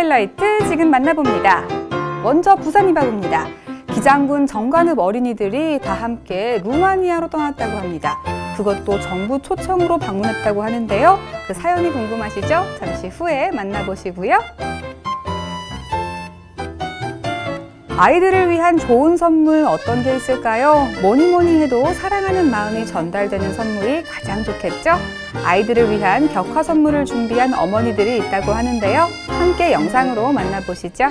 하이라이트 지금 만나봅니다. 먼저 부산 이바구입니다. 기장군 정관읍 어린이들이 다 함께 루마니아로 떠났다고 합니다. 그것도 정부 초청으로 방문했다고 하는데요. 그 사연이 궁금하시죠? 잠시 후에 만나보시고요. 아이들을 위한 좋은 선물 어떤 게 있을까요? 뭐니 해도 사랑하는 마음이 전달되는 선물이 가장 좋겠죠? 아이들을 위한 벽화 선물을 준비한 어머니들이 있다고 하는데요. 함께 영상으로 만나보시죠.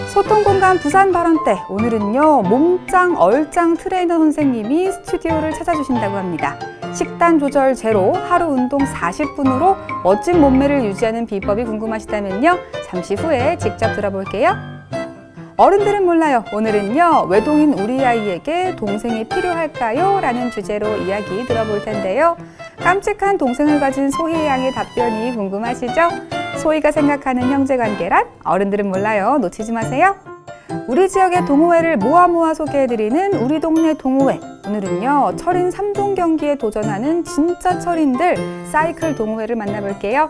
소통공간 부산 발언 때 오늘은요, 몸짱 얼짱 트레이너 선생님이 스튜디오를 찾아주신다고 합니다. 식단 조절 제로, 하루 운동 40분으로 멋진 몸매를 유지하는 비법이 궁금하시다면요, 잠시 후에 직접 들어볼게요. 어른들은 몰라요. 오늘은요, 외동인 우리 아이에게 동생이 필요할까요? 라는 주제로 이야기 들어볼 텐데요. 깜찍한 동생을 가진 소희 양의 답변이 궁금하시죠? 소희가 생각하는 형제관계란? 어른들은 몰라요. 놓치지 마세요. 우리 지역의 동호회를 모아 소개해드리는 우리 동네 동호회. 오늘은요, 철인 3종 경기에 도전하는 진짜 철인들 사이클 동호회를 만나볼게요.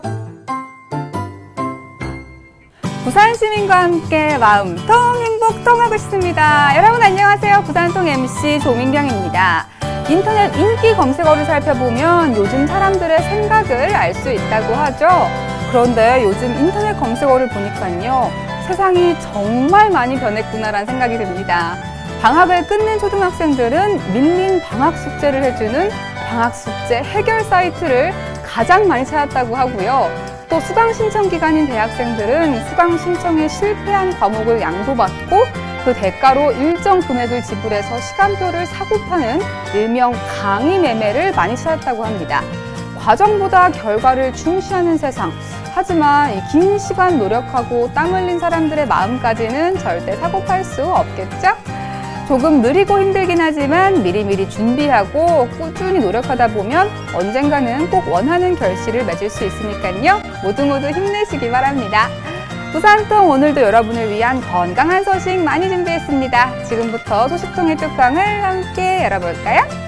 부산 시민과 함께 마음통 행복통하고 싶습니다. 여러분 안녕하세요. 부산통 MC 조민경입니다. 인터넷 인기 검색어를 살펴보면 요즘 사람들의 생각을 알 수 있다고 하죠. 그런데 요즘 인터넷 검색어를 보니까요, 세상이 정말 많이 변했구나라는 생각이 듭니다. 방학을 끝낸 초등학생들은 밀린 방학 숙제를 해주는 방학 숙제 해결 사이트를 가장 많이 찾았다고 하고요. 또 수강 신청 기간인 대학생들은 수강 신청에 실패한 과목을 양도받고 그 대가로 일정 금액을 지불해서 시간표를 사고 파는 일명 강의 매매를 많이 찾았다고 합니다. 과정보다 결과를 중시하는 세상. 하지만 이 긴 시간 노력하고 땀 흘린 사람들의 마음까지는 절대 사고 팔 수 없겠죠? 조금 느리고 힘들긴 하지만 미리미리 준비하고 꾸준히 노력하다 보면 언젠가는 꼭 원하는 결실을 맺을 수 있으니까요. 모두 힘내시기 바랍니다. 부산통 오늘도 여러분을 위한 건강한 소식 많이 준비했습니다. 지금부터 소식통의 뚜껑을 함께 열어볼까요?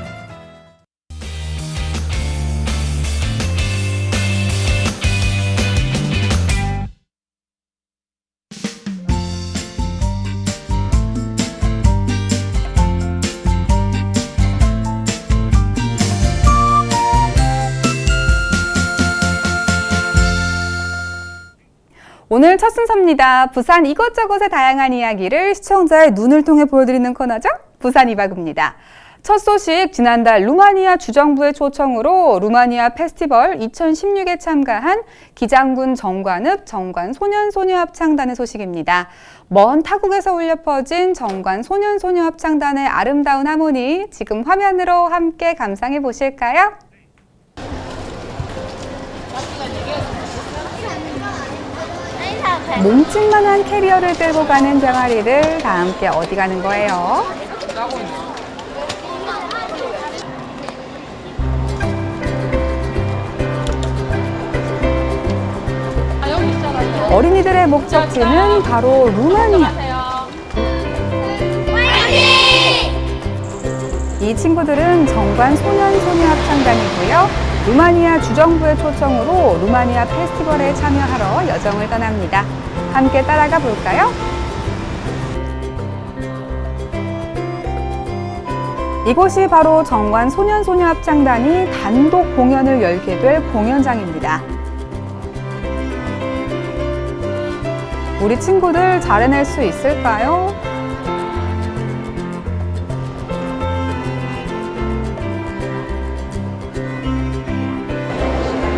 오늘 첫 순서입니다. 부산 이것저것의 다양한 이야기를 시청자의 눈을 통해 보여드리는 코너죠. 부산 이바구입니다. 첫 소식, 지난달 루마니아 주정부의 초청으로 루마니아 페스티벌 2016에 참가한 기장군 정관읍 정관소년소녀합창단의 소식입니다. 먼 타국에서 울려 퍼진 정관소년소녀합창단의 아름다운 하모니 지금 화면으로 함께 감상해 보실까요? 뭉칫만한 캐리어를 끌고 가는 병아리를 다 함께 어디 가는 거예요? 어린이들의 목적지는 바로 루마니아. 이 친구들은 정관소년소녀합창단이고요. 루마니아 주정부의 초청으로 루마니아 페스티벌에 참여하러 여정을 떠납니다. 함께 따라가 볼까요? 이곳이 바로 정관소년소녀합창단이 단독 공연을 열게 될 공연장입니다. 우리 친구들 잘 해낼 수 있을까요?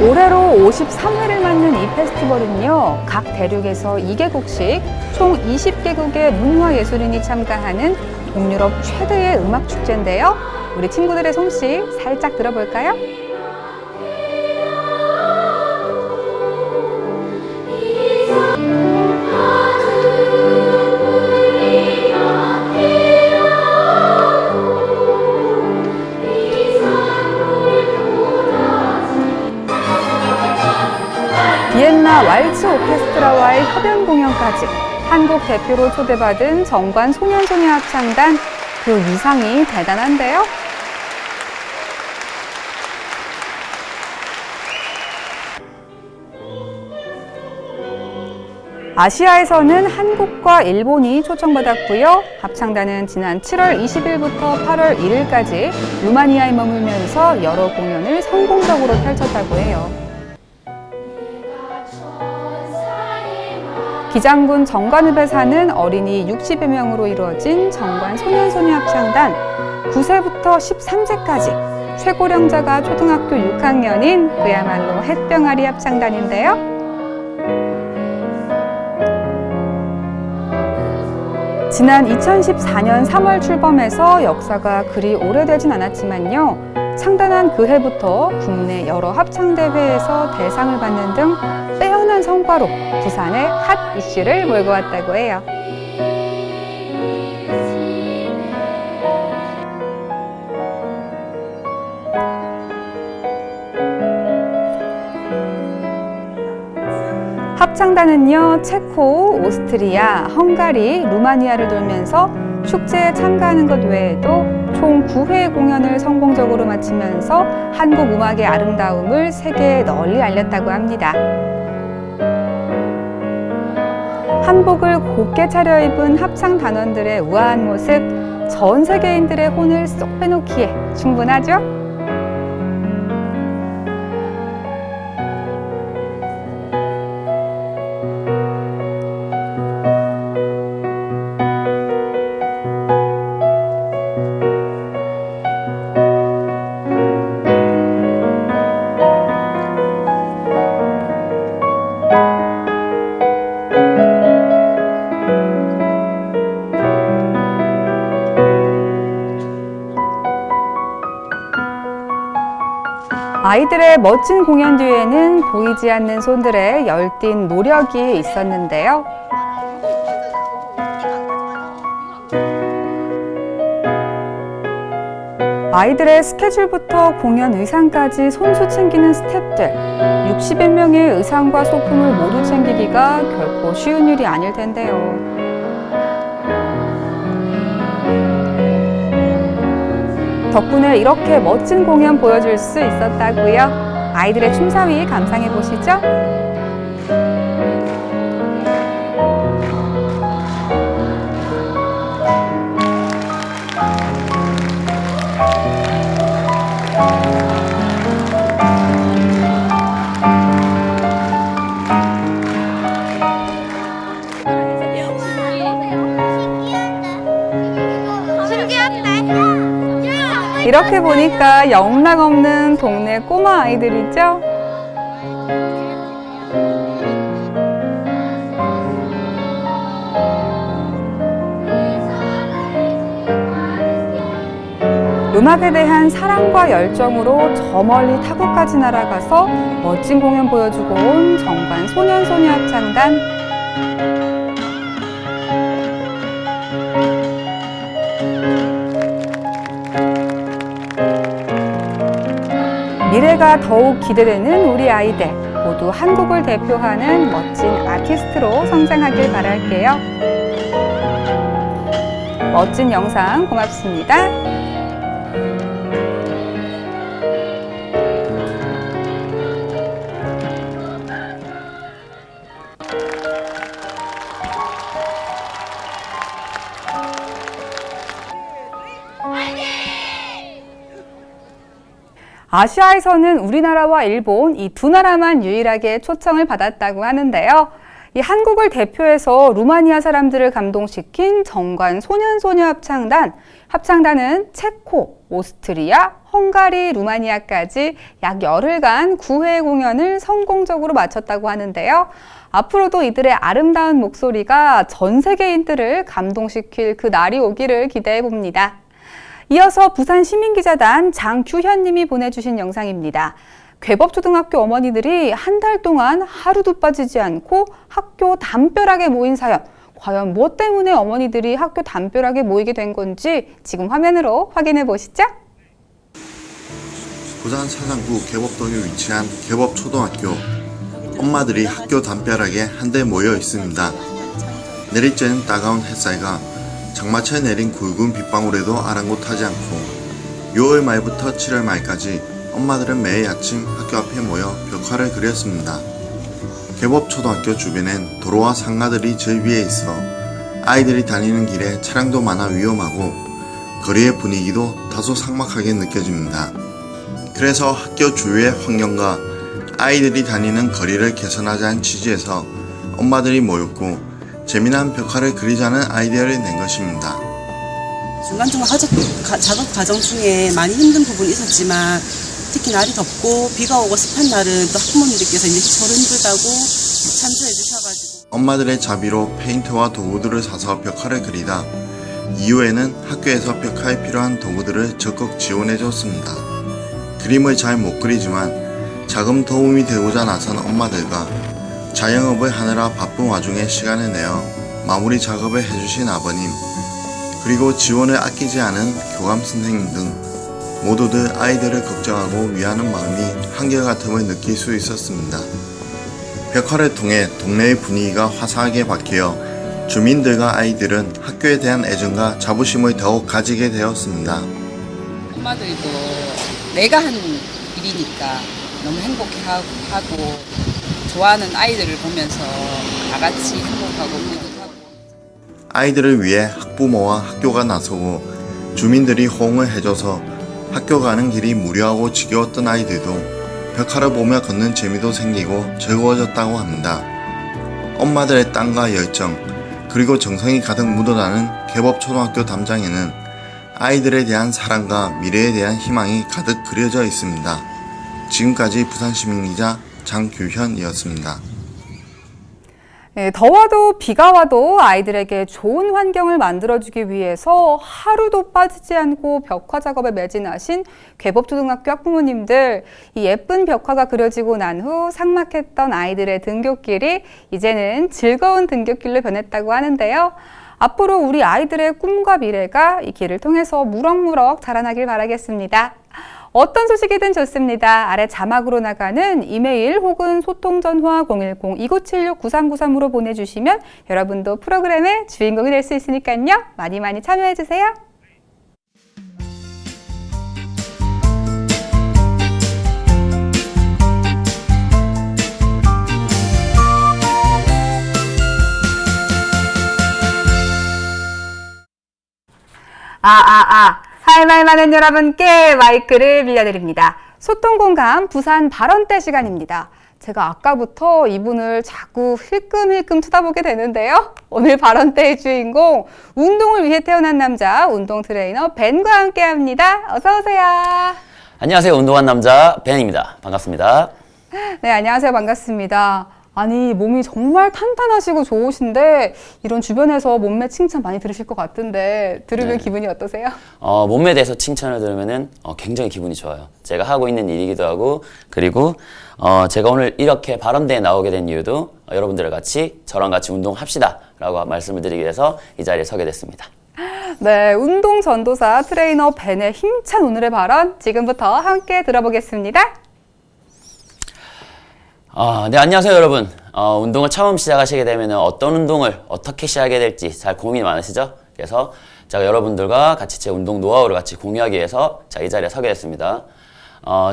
올해로 53회를 맞는 이 페스티벌은요, 각 대륙에서 2개국씩 총 20개국의 문화예술인이 참가하는 동유럽 최대의 음악 축제인데요. 우리 친구들의 솜씨 살짝 들어볼까요? 비엔나 왈츠 오케스트라와의 협연 공연까지 한국 대표로 초대받은 정관소년소녀합창단, 그 위상이 대단한데요. 아시아에서는 한국과 일본이 초청받았고요. 합창단은 지난 7월 20일부터 8월 1일까지 루마니아에 머물면서 여러 공연을 성공적으로 펼쳤다고 해요. 기장군 정관읍에 사는 어린이 60여 명으로 이루어진 정관 소년소녀 합창단, 9세부터 13세까지 최고령자가 초등학교 6학년인 그야말로 햇병아리 합창단인데요. 지난 2014년 3월 출범해서 역사가 그리 오래되진 않았지만요. 창단한 그 해부터 국내 여러 합창대회에서 대상을 받는 등 빼어난 성과로 부산의 핫 이슈를 몰고 왔다고 해요. 합창단은요, 체코, 오스트리아, 헝가리, 루마니아를 돌면서 축제에 참가하는 것 외에도 총 9회 공연을 성공적으로 마치면서 한국 음악의 아름다움을 세계에 널리 알렸다고 합니다. 한복을 곱게 차려입은 합창단원들의 우아한 모습, 전 세계인들의 혼을 쏙 빼놓기에 충분하죠? 아이들의 멋진 공연 뒤에는 보이지 않는 손들의 열띤 노력이 있었는데요. 아이들의 스케줄부터 공연 의상까지 손수 챙기는 스태프들, 60여 명의 의상과 소품을 모두 챙기기가 결코 쉬운 일이 아닐 텐데요. 덕분에 이렇게 멋진 공연 보여줄 수 있었다고요. 아이들의 춤사위 감상해 보시죠. 이렇게 보니까 영락없는 동네 꼬마 아이들이죠? 음악에 대한 사랑과 열정으로 저 멀리 타국까지 날아가서 멋진 공연 보여주고 온 정관 소년소녀 합창단. 미래가 더욱 기대되는 우리 아이들, 모두 한국을 대표하는 멋진 아티스트로 성장하길 바랄게요. 멋진 영상 고맙습니다. 아시아에서는 우리나라와 일본 이 두 나라만 유일하게 초청을 받았다고 하는데요. 이 한국을 대표해서 루마니아 사람들을 감동시킨 정관 소년소녀 합창단. 합창단은 체코, 오스트리아, 헝가리, 루마니아까지 약 열흘간 9회 공연을 성공적으로 마쳤다고 하는데요. 앞으로도 이들의 아름다운 목소리가 전 세계인들을 감동시킬 그 날이 오기를 기대해 봅니다. 이어서 부산시민기자단 장규현님이 보내주신 영상입니다. 괴법초등학교 어머니들이 한 달 동안 하루도 빠지지 않고 학교 담벼락에 모인 사연. 과연 뭐 때문에 어머니들이 학교 담벼락에 모이게 된 건지 지금 화면으로 확인해 보시죠. 부산 사상구 개법동에 위치한 개법초등학교. 엄마들이 학교 담벼락에 한데 모여 있습니다. 내리쬐는 따가운 햇살과 장마철에 내린 굵은 빗방울에도 아랑곳하지 않고 6월 말부터 7월 말까지 엄마들은 매일 아침 학교 앞에 모여 벽화를 그렸습니다. 개법초등학교 주변엔 도로와 상가들이 절 위에 있어 아이들이 다니는 길에 차량도 많아 위험하고 거리의 분위기도 다소 삭막하게 느껴집니다. 그래서 학교 주위의 환경과 아이들이 다니는 거리를 개선하자는 취지에서 엄마들이 모였고 재미난 벽화를 그리자는 아이디어를 낸 것입니다. 중간중간 작업 과정 중에 많이 힘든 부분이 있었지만 특히 날이 덥고 비가 오고 습한 날은 또 학부모님들께서 이제 서로 힘들다고 참조해 주셔가지고 엄마들의 자비로 페인트와 도구들을 사서 벽화를 그리다 이후에는 학교에서 벽화에 필요한 도구들을 적극 지원해 줬습니다. 그림을 잘 못 그리지만 자금 도움이 되고자 나선 엄마들과 자영업을 하느라 바쁜 와중에 시간을 내어 마무리 작업을 해주신 아버님, 그리고 지원을 아끼지 않은 교감 선생님 등 모두들 아이들을 걱정하고 위하는 마음이 한결같음을 느낄 수 있었습니다. 벽화를 통해 동네의 분위기가 화사하게 바뀌어 주민들과 아이들은 학교에 대한 애정과 자부심을 더욱 가지게 되었습니다. 엄마들도 내가 한 일이니까 너무 행복해하고 좋아하는 아이들을 보면서 다 같이 행복하고 뿌듯하고. 아이들을 위해 학부모와 학교가 나서고 주민들이 호응을 해줘서 학교 가는 길이 무료하고 지겨웠던 아이들도 벽화를 보며 걷는 재미도 생기고 즐거워졌다고 합니다. 엄마들의 땀과 열정 그리고 정성이 가득 묻어나는 개법초등학교 담장에는 아이들에 대한 사랑과 미래에 대한 희망이 가득 그려져 있습니다. 지금까지 부산시민기자 장규현이었습니다. 네, 더워도 비가 와도 아이들에게 좋은 환경을 만들어주기 위해서 하루도 빠지지 않고 벽화 작업에 매진하신 개법초등학교 학부모님들, 이 예쁜 벽화가 그려지고 난 후 삭막했던 아이들의 등굣길이 이제는 즐거운 등굣길로 변했다고 하는데요. 앞으로 우리 아이들의 꿈과 미래가 이 길을 통해서 무럭무럭 자라나길 바라겠습니다. 어떤 소식이든 좋습니다. 아래 자막으로 나가는 이메일 혹은 소통전화 010-2976-9393으로 보내주시면 여러분도 프로그램의 주인공이 될 수 있으니까요. 많이 많이 참여해주세요. 할 말 많은 여러분께 마이크를 빌려드립니다. 소통공감 부산 발언대 시간입니다. 제가 아까부터 이분을 자꾸 힐끔힐끔 쳐다보게 되는데요. 오늘 발언대의 주인공, 운동을 위해 태어난 남자, 운동 트레이너 벤과 함께합니다. 어서 오세요. 안녕하세요. 운동한 남자 벤입니다. 반갑습니다. 네, 안녕하세요. 반갑습니다. 아니, 몸이 정말 탄탄하시고 좋으신데 이런 주변에서 몸매 칭찬 많이 들으실 것 같은데 들으면 네. 기분이 어떠세요? 몸매에 대해서 칭찬을 들으면은 굉장히 기분이 좋아요. 제가 하고 있는 일이기도 하고, 그리고 제가 오늘 이렇게 발언대에 나오게 된 이유도 여러분들과 같이 저랑 같이 운동합시다 라고 말씀을 드리기 위해서 이 자리에 서게 됐습니다. 네, 운동 전도사 트레이너 벤의 힘찬 오늘의 발언 지금부터 함께 들어보겠습니다. 네, 안녕하세요, 여러분. 운동을 처음 시작하시게 되면 어떤 운동을 어떻게 시작하게 될지 잘 고민이 많으시죠? 그래서 제가 여러분들과 같이 제 운동 노하우를 같이 공유하기 위해서 이 자리에 서게 됐습니다.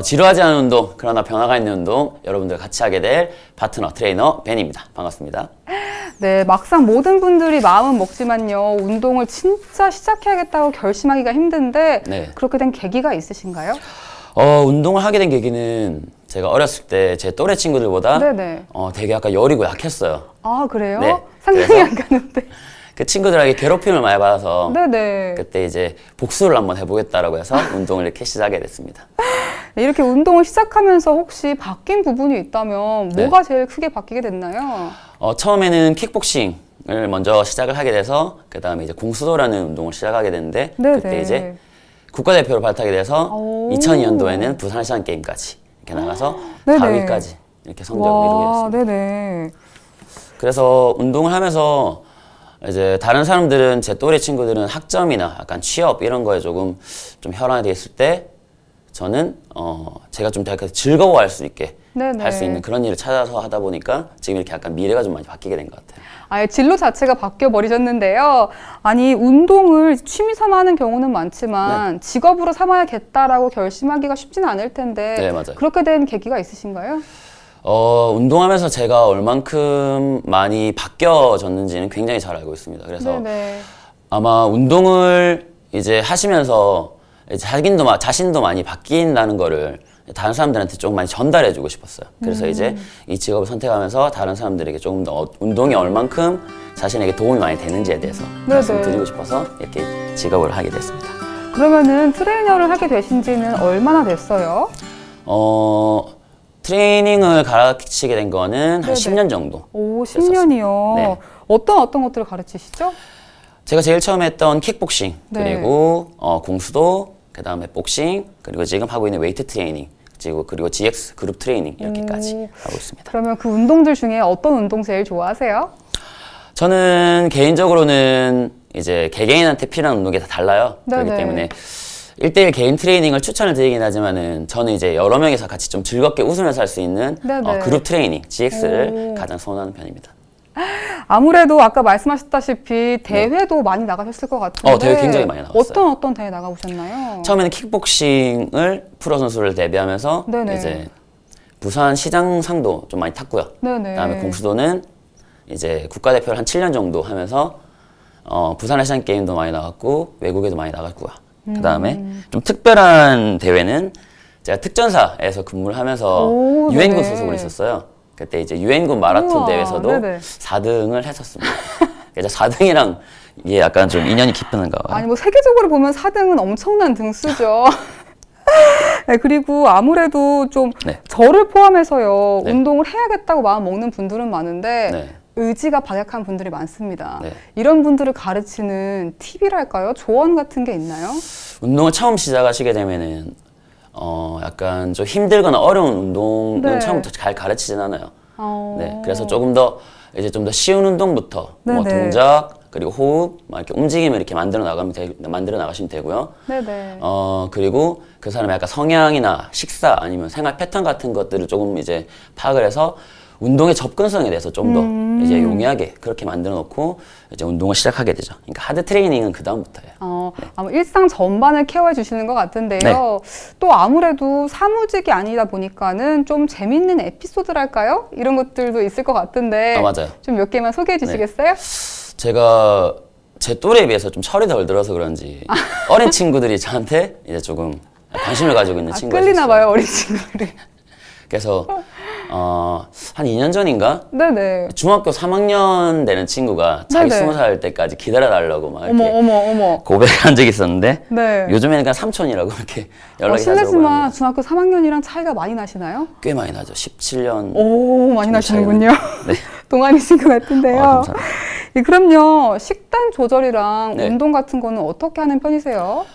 지루하지 않은 운동, 그러나 변화가 있는 운동, 여러분들 같이 하게 될 파트너, 트레이너 벤입니다. 반갑습니다. 네, 막상 모든 분들이 마음은 먹지만요, 운동을 진짜 시작해야겠다고 결심하기가 힘든데 네. 그렇게 된 계기가 있으신가요? 운동을 하게 된 계기는 제가 어렸을 때 제 또래 친구들보다 네네. 되게 약간 여리고 약했어요. 아, 그래요? 네, 상상이 그래서 안 가는데. 그 친구들에게 괴롭힘을 많이 받아서 네네. 그때 이제 복수를 한번 해보겠다라고 해서 운동을 이렇게 시작하게 됐습니다. 이렇게 운동을 시작하면서 혹시 바뀐 부분이 있다면 네. 뭐가 제일 크게 바뀌게 됐나요? 처음에는 킥복싱을 먼저 시작을 하게 돼서 그 다음에 이제 공수도라는 운동을 시작하게 됐는데 네네. 그때 이제 국가대표를 발탁이 돼서 오. 2002년도에는 부산 아시안 게임까지 이렇게 나가서 네네. 4위까지 이렇게 성적을 이루게 됐습니다. 네네. 그래서 운동을 하면서 이제 다른 사람들은 제 또래 친구들은 학점이나 약간 취업 이런 거에 조금 좀 혈안이 돼 있을 때 저는 제가 좀 되게 즐거워할 수 있게 네네. 할 수 있는 그런 일을 찾아서 하다 보니까 지금 이렇게 약간 미래가 좀 많이 바뀌게 된 것 같아요. 아예 진로 자체가 바뀌어 버리셨는데요. 아니, 운동을 취미 삼아 하는 경우는 많지만 직업으로 삼아야겠다라고 결심하기가 쉽지는 않을 텐데 네, 맞아요. 그렇게 된 계기가 있으신가요? 운동하면서 제가 얼만큼 많이 바뀌어졌는지는 굉장히 잘 알고 있습니다. 그래서 네네. 아마 운동을 이제 하시면서 이제 자신도 많이 바뀐다는 거를 다른 사람들한테 조금 많이 전달해주고 싶었어요. 그래서 이제 이 직업을 선택하면서 다른 사람들에게 조금 더 운동이 얼만큼 자신에게 도움이 많이 되는지에 대해서 말씀을 드리고 싶어서 이렇게 직업을 하게 됐습니다. 그러면은 트레이너를 하게 되신 지는 얼마나 됐어요? 트레이닝을 가르치게 된 거는 한 네네. 10년 정도. 오, 10년이요. 네. 어떤 것들을 가르치시죠? 제가 제일 처음 했던 킥복싱, 네. 그리고 공수도, 그 다음에 복싱, 그리고 지금 하고 있는 웨이트 트레이닝, 그리고 GX 그룹 트레이닝 이렇게까지 하고 있습니다. 그러면 그 운동들 중에 어떤 운동 제일 좋아하세요? 저는 개인적으로는 이제 개개인한테 필요한 운동이 다 달라요. 네네. 그렇기 때문에 1대1 개인 트레이닝을 추천을 드리긴 하지만은 저는 이제 여러 명이서 같이 좀 즐겁게 웃으면서 할 수 있는 네네. 그룹 트레이닝, GX를 오. 가장 선호하는 편입니다. 아무래도 아까 말씀하셨다시피 대회도 많이 나가셨을 것 같은데 대회 굉장히 많이 나갔어요. 어떤 대회 나가보셨나요? 처음에는 킥복싱을 프로 선수를 데뷔하면서 네네. 이제 부산 시장상도 좀 많이 탔고요. 네네. 그다음에 공수도는 이제 국가대표를 한 7년 정도 하면서 부산 아시안 게임도 많이 나갔고 외국에도 많이 나갔고요. 그다음에 좀 특별한 대회는 제가 특전사에서 근무를 하면서 오, 유엔군 네네. 소속을 했었어요. 그때 이제 유엔군 마라톤 우와, 대회에서도 네네. 4등을 했었습니다. 그래서 4등이랑 이게 약간 좀 인연이 깊은가 봐요. 아니 뭐 세계적으로 보면 4등은 엄청난 등수죠. 네, 그리고 아무래도 좀 네. 저를 포함해서요 네. 운동을 해야겠다고 마음 먹는 분들은 많은데 네. 의지가 박약한 분들이 많습니다. 네. 이런 분들을 가르치는 팁이랄까요? 조언 같은 게 있나요? 운동을 처음 시작하시게 되면은 약간 좀 힘들거나 어려운 운동은 네. 처음부터 잘 가르치진 않아요. 어... 네, 그래서 조금 더 이제 좀 더 쉬운 운동부터 뭐 네네. 동작 그리고 호흡, 막 이렇게 움직임을 이렇게 만들어 나가시면 되고요. 네네. 그리고 그 사람의 약간 성향이나 식사 아니면 생활 패턴 같은 것들을 조금 이제 파악을 해서 운동의 접근성에 대해서 좀 더 이제 용이하게 그렇게 만들어 놓고 이제 운동을 시작하게 되죠. 그러니까 하드 트레이닝은 그 다음부터예요. 아마 일상 전반을 케어해 주시는 것 같은데요. 네. 또 아무래도 사무직이 아니다 보니까는 좀 재밌는 에피소드랄까요? 이런 것들도 있을 것 같은데. 맞아요. 좀 몇 개만 소개해 주시겠어요? 제가 제 또래에 비해서 좀 철이 덜 들어서 그런지 어린 친구들이 저한테 이제 조금 관심을 가지고 있는 친구가 끌리나 있었어요. 봐요, 어린 친구들이. 그래서 한 2년 전인가 네네. 중학교 3학년 되는 친구가 자기 네네. 20살 때까지 기다려달라고 막 어머, 이렇게 어머. 고백한 적이 있었는데 네. 요즘에는 그냥 삼촌이라고 이렇게 연락이 자주 오고 실례지만 합니다. 중학교 3학년이랑 차이가 많이 나시나요? 꽤 많이 나죠. 17년. 오, 많이 정도 나시는군요. 네. 동안이신 것 같은데요. 감사합니다. 예, 그럼요. 식단 조절이랑 네. 운동 같은 거는 어떻게 하는 편이세요?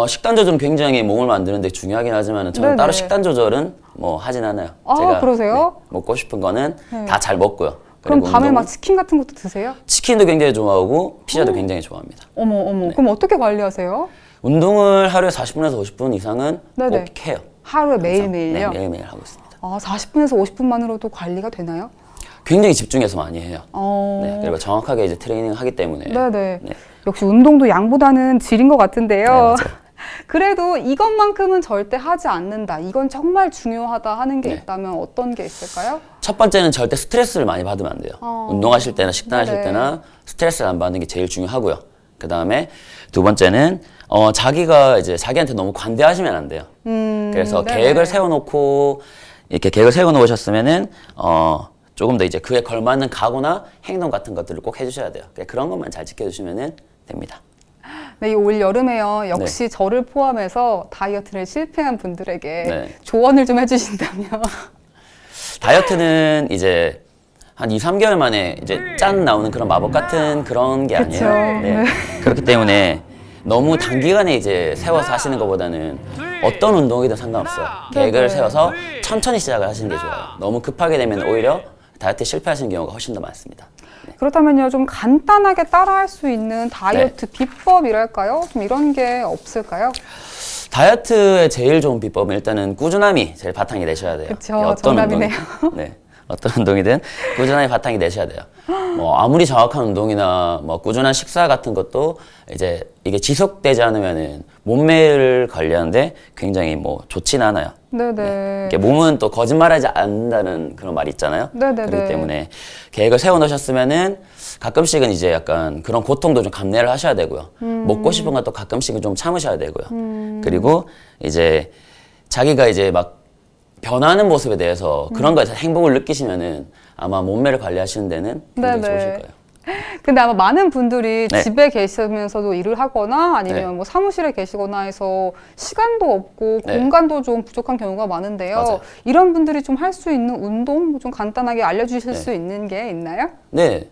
식단 조절은 굉장히 몸을 만드는데 중요하긴 하지만 저는 네네. 따로 식단 조절은 뭐 하진 않아요. 아, 그러세요? 네, 먹고 싶은 거는 네. 다 잘 먹고요. 그럼 그리고 밤에 운동은 막 치킨 같은 것도 드세요? 치킨도 굉장히 좋아하고 피자도 굉장히 좋아합니다. 어머. 그럼 어떻게 관리하세요? 운동을 하루에 40분에서 50분 이상은 네네. 꼭 해요. 하루에 항상. 매일매일요? 네, 매일매일 하고 있습니다. 40분에서 50분만으로도 관리가 되나요? 굉장히 집중해서 많이 해요. 어... 네, 그리고 정확하게 이제 트레이닝을 하기 때문에. 네네. 네. 역시 운동도 양보다는 질인 것 같은데요. 네, 맞아요. 그래도 이것만큼은 절대 하지 않는다. 이건 정말 중요하다 하는 게 네. 있다면 어떤 게 있을까요? 첫 번째는 절대 스트레스를 많이 받으면 안 돼요. 운동하실 때나 식단하실 네네. 때나 스트레스를 안 받는 게 제일 중요하고요. 그 다음에 두 번째는 자기가 이제 자기한테 너무 관대하시면 안 돼요. 그래서 네네. 계획을 세워놓고 이렇게 계획을 세워놓으셨으면은 조금 더 이제 그에 걸맞는 각오나 행동 같은 것들을 꼭 해주셔야 돼요. 그런 것만 잘 지켜주시면 됩니다. 네, 이 올 여름에요. 역시 저를 포함해서 다이어트를 실패한 분들에게 네. 조언을 좀 해주신다면. 다이어트는 이제 한 2, 3개월 만에 이제 짠 나오는 그런 마법 같은 그런 게 그쵸. 아니에요. 네. 그렇기 때문에 너무 단기간에 이제 세워서 하시는 것보다는 어떤 운동이든 상관없어요. 계획을 세워서 천천히 시작을 하시는 게 좋아요. 너무 급하게 되면 오히려 다이어트에 실패하시는 경우가 훨씬 더 많습니다. 그렇다면요, 좀 간단하게 따라할 수 있는 다이어트 비법이랄까요? 좀 이런 게 없을까요? 다이어트의 제일 좋은 비법은 일단은 꾸준함이 제일 바탕이 되셔야 돼요. 그쵸, 이게 어떤 정답이네요. 운동이든. 네. 어떤 운동이든 꾸준하게 바탕이 되셔야 돼요. 뭐 아무리 정확한 운동이나 뭐 꾸준한 식사 같은 것도 이제 이게 지속되지 않으면은 몸매를 관리하는데 굉장히 뭐 좋지는 않아요. 네네. 이게 몸은 또 거짓말하지 않는다는 그런 말이 있잖아요. 네네네. 그렇기 때문에 계획을 세워 놓으셨으면은 가끔씩은 이제 약간 그런 고통도 좀 감내를 하셔야 되고요. 먹고 싶은 것도 가끔씩은 좀 참으셔야 되고요. 그리고 이제 자기가 이제 막 변하는 모습에 대해서 그런 거에서 행복을 느끼시면은 아마 몸매를 관리하시는 데는 굉장히 네네. 좋으실 거예요. 근데 아마 많은 분들이 네. 집에 계시면서도 일을 하거나 아니면 네. 뭐 사무실에 계시거나 해서 시간도 없고 네. 공간도 좀 부족한 경우가 많은데요. 맞아요. 이런 분들이 좀 할 수 있는 운동 좀 간단하게 알려주실 네. 수 있는 게 있나요? 네.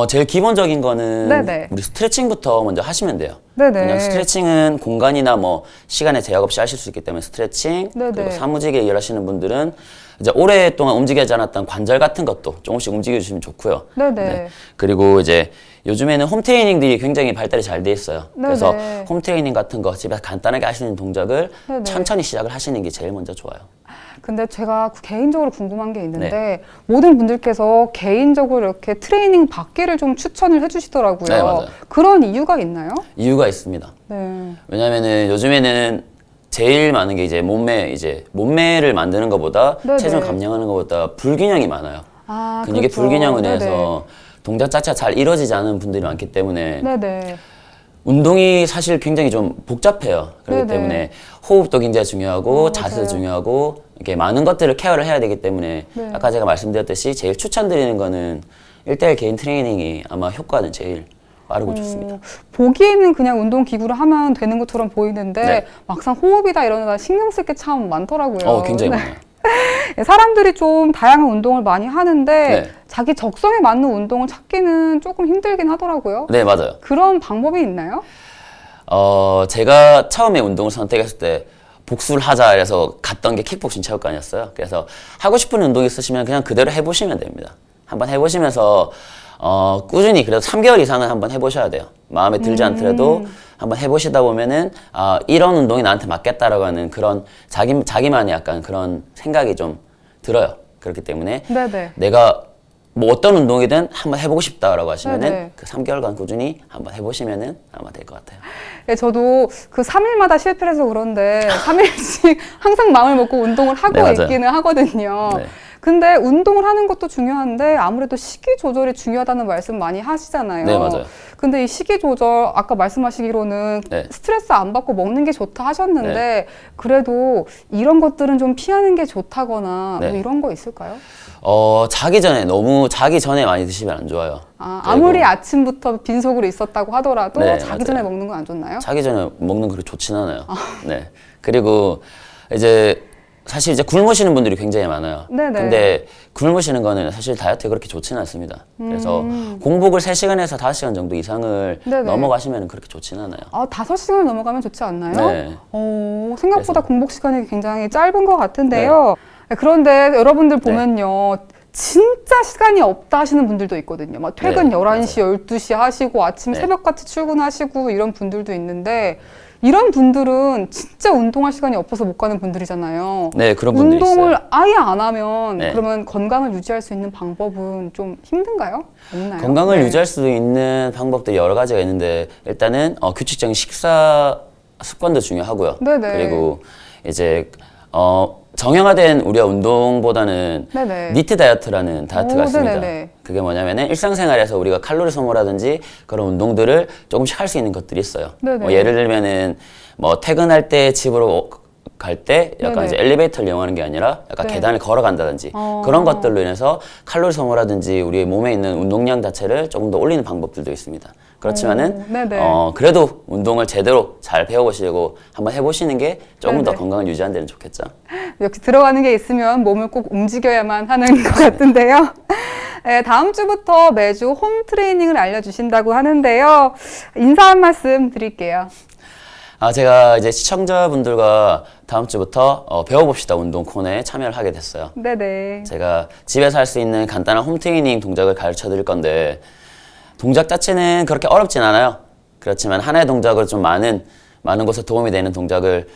제일 기본적인 거는 네네. 우리 스트레칭부터 먼저 하시면 돼요. 네네. 그냥 스트레칭은 공간이나 뭐 시간에 제약 없이 하실 수 있기 때문에 스트레칭, 네네. 그리고 사무직에 일하시는 분들은 이제 오랫동안 움직이지 않았던 관절 같은 것도 조금씩 움직여주시면 좋고요. 네네. 그리고 이제 요즘에는 홈 트레이닝들이 굉장히 발달이 잘 돼 있어요. 네네. 그래서 홈 트레이닝 같은 거 집에서 간단하게 하시는 동작을 네네. 천천히 시작을 하시는 게 제일 먼저 좋아요. 근데 제가 개인적으로 궁금한 게 있는데 네. 모든 분들께서 개인적으로 이렇게 트레이닝 받기를 좀 추천을 해주시더라고요. 네, 맞아요. 그런 이유가 있나요? 이유가 있습니다. 네. 왜냐면은 요즘에는 제일 많은 게 이제 몸매를 만드는 것보다 네네. 체중 감량하는 것보다 불균형이 많아요. 아, 근육의 그렇죠. 불균형을 네네. 인해서 동작 자체가 잘 이루어지지 않은 분들이 많기 때문에 네네. 운동이 사실 굉장히 좀 복잡해요. 그렇기 네네. 때문에 호흡도 굉장히 중요하고 자세도 맞아요. 중요하고 이렇게 많은 것들을 케어를 해야 되기 때문에 네. 아까 제가 말씀드렸듯이 제일 추천드리는 거는 1대1 개인 트레이닝이 아마 효과는 제일 빠르고 좋습니다. 보기에는 그냥 운동 기구를 하면 되는 것처럼 보이는데 네. 막상 호흡이다 이런 거 신경 쓸 게 참 많더라고요. 굉장히 네. 많아요. 사람들이 좀 다양한 운동을 많이 하는데 네. 자기 적성에 맞는 운동을 찾기는 조금 힘들긴 하더라고요. 네, 맞아요. 그런 방법이 있나요? 제가 처음에 운동을 선택했을 때 복수를 하자 해서 갔던 게 킥복싱 체육관이었어요. 그래서 하고 싶은 운동 있으시면 그냥 그대로 해보시면 됩니다. 한번 해보시면서 꾸준히 그래도 3개월 이상은 한번 해보셔야 돼요. 마음에 들지 않더라도 한번 해보시다 보면은 이런 운동이 나한테 맞겠다라고 하는 그런 자기만의 약간 그런 생각이 좀 들어요. 그렇기 때문에 네네. 내가 뭐 어떤 운동이든 한번 해보고 싶다라고 하시면은 네네. 그 3개월간 꾸준히 한번 해보시면은 아마 될 것 같아요. 네, 저도 그 3일마다 실패를 해서 그런데 3일씩 항상 마음을 먹고 운동을 하고 네, 맞아요. 있기는 하거든요. 네. 근데 운동을 하는 것도 중요한데 아무래도 식이 조절이 중요하다는 말씀 많이 하시잖아요. 네, 맞아요. 근데 이 식이 조절 아까 말씀하시기로는 네. 스트레스 안 받고 먹는 게 좋다 하셨는데 그래도 이런 것들은 좀 피하는 게 좋다거나 네. 뭐 이런 거 있을까요? 너무 자기 전에 많이 드시면 안 좋아요. 아무리 그리고 아침부터 빈속으로 있었다고 하더라도 네, 자기 맞아요. 전에 먹는 건 안 좋나요? 자기 전에 먹는 그렇게 좋진 않아요. 네. 그리고 이제 사실 이제 굶으시는 분들이 굉장히 많아요. 네네. 근데 굶으시는 거는 사실 다이어트에 그렇게 좋지는 않습니다. 그래서 공복을 3시간에서 5시간 정도 이상을 네네. 넘어가시면 그렇게 좋진 않아요. 5시간을 넘어가면 좋지 않나요? 네. 생각보다 그래서- 공복 시간이 굉장히 짧은 것 같은데요. 그런데 여러분들 보면요. 진짜 시간이 없다 하시는 분들도 있거든요. 막 퇴근 네, 11시, 12시 하시고 아침 네. 새벽같이 출근하시고 이런 분들도 있는데 이런 분들은 진짜 운동할 시간이 없어서 못 가는 분들이잖아요. 네, 그런 분들이 운동을 있어요. 아예 안 하면 네. 그러면 건강을 유지할 수 있는 방법은 좀 힘든가요? 없나요? 건강을 네. 유지할 수 있는 방법들이 여러 가지가 있는데 일단은 규칙적인 식사 습관도 중요하고요. 네네. 그리고 이제 정형화된 우리가 운동보다는 네네. 니트 다이어트라는 다이어트가 오, 있습니다. 네네네. 그게 뭐냐면은 일상생활에서 우리가 칼로리 소모라든지 그런 운동들을 조금씩 할 수 있는 것들이 있어요. 네네. 뭐 예를 들면은 뭐 퇴근할 때 집으로 갈 때 약간 네네. 이제 엘리베이터를 이용하는 게 아니라 약간 네. 계단을 걸어간다든지 그런 것들로 인해서 칼로리 소모라든지 우리의 몸에 있는 운동량 자체를 조금 더 올리는 방법들도 있습니다. 그렇지만은 네네. 그래도 운동을 제대로 잘 배워보시고 한번 해보시는 게 조금 더 네네. 건강을 유지하는 데는 좋겠죠. 역시 들어가는 게 있으면 몸을 꼭 움직여야만 하는 것 같은데요. 네, 다음 주부터 매주 홈 트레이닝을 알려주신다고 하는데요. 인사 한 말씀 드릴게요. 제가 이제 시청자분들과 다음 주부터 배워봅시다 운동 코너에 참여를 하게 됐어요. 네네. 제가 집에서 할 수 있는 간단한 홈 트레이닝 동작을 가르쳐 드릴 건데 동작 자체는 그렇게 어렵진 않아요. 그렇지만 하나의 동작으로 좀 많은 곳에 도움이 되는 동작을